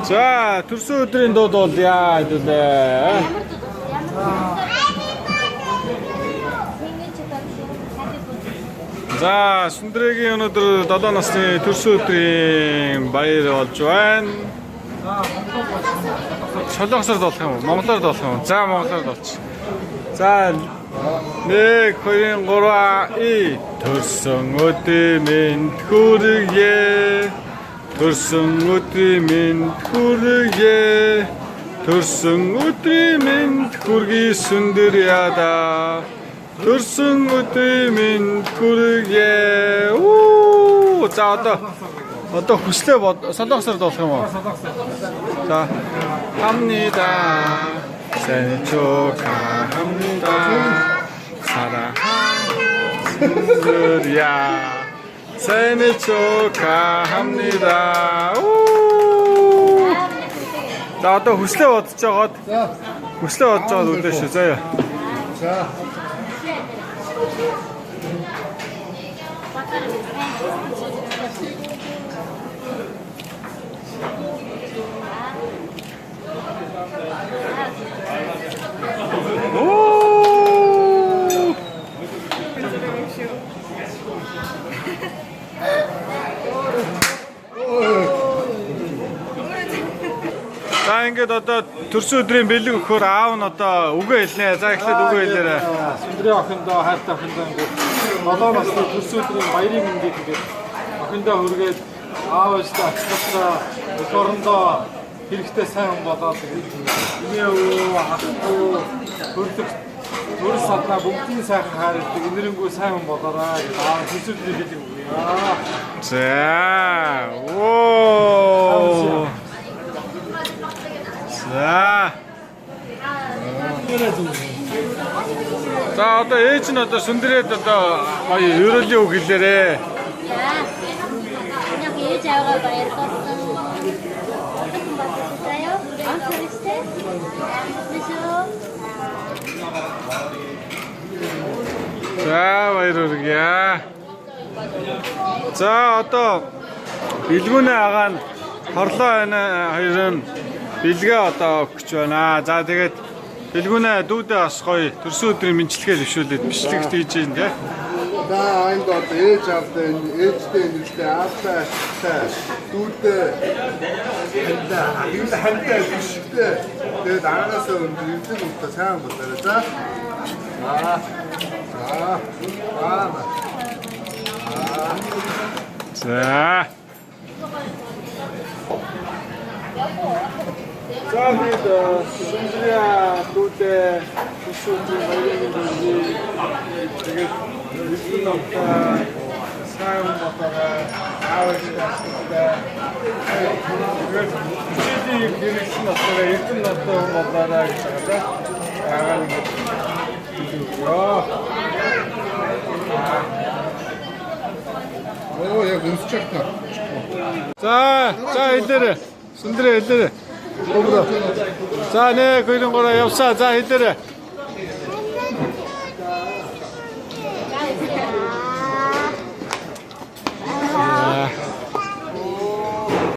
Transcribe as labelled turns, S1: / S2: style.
S1: 자, төрсөн өдрийн дууд бол яа хэвлээ. За, Сүндрэгийн өнөөдөр 7 насны төрсөн өдрийн баяр болж байна. Солонгосоор болох юм уу? Монголоор болох юм уу? За, монголоор болчих. За, 1 2 3 и төрсөн өдрийн мэнд хүргье. Төрсөн өдрийн мэнд хүргье. Төрсөн өдрийн мэнд хүргье Сүндэр яда. Төрсөн өдрийн мэнд хүргье. Уу! За одоо хүслээ солонгосоор болох юм уу? За, 합니다. 생일 축하합니다. 사랑하는 순들이야. 생일 축하합니다. 우! 자, 또 хүслээ бодож жагаад. хүслээ бодож жагаад үлдээш заяа.
S2: 자.
S1: За ингээд одоо төрсөн өдрийн бэлэг өгөхөөр аав нь одоо үгээ хэлнэ. За эхлээд үгээ хэлээрэй.
S2: Сүндрийн охиндоо хайртай охиндоо ингээд 7 насны төрсөн өдрийн баярын мэндийг ингээд охиндоо хүргээд аав ээжтэй ачаалтаа эх орондоо хэрэгтэй сайн хүн болоод инээ ахгүй хөрдөх төр садна бүгдийн сайхан хайрладаг инэрэнгүй сайн хүн болоорой гэж аав төрсөн өдрийн бэлэг өгье.
S1: За. Оо. За одоо ээж нь одоо сүндрээд одоо гоё ерөөлийн үг хэлээрээ.
S3: 그냥 ээж аваа баярлуулсан. 어떻게 받으셨어요? 안서리스테?
S1: За баяр хүргье. За одоо бэлгүүнээ агаа нь хорлоо байна хоёр нь бэлгээ одоо өгч байна. За тэгээд бэлгүүнээ дүүдээ бас гоё төрсөн өдрийн мэдлэгээ зөвшөөрөлд бичлэгт хийж гин тий.
S2: За энд одоо ээж автай ээжтэй нэртэй аавтай дүүдээ хантай бишгтэй тэгээд араас өндөр эвлэг өгтө сайн болоо. За.
S1: За. За бид сүндрия дүүдээ төрсөн өдрийн баярын мэндийг тэгээд бэлгүүн өгтөө сайн болоо. 아버지가 지금 디렉션 어때요? 일등 어떤 뭐라라 그러다가 나가는 게 있고요.
S2: 오, 얘 공수 쳤다.
S1: 자, 이들을 순들에 이들을. 자, 네, 그런 거라 엽사. 자, 이들을.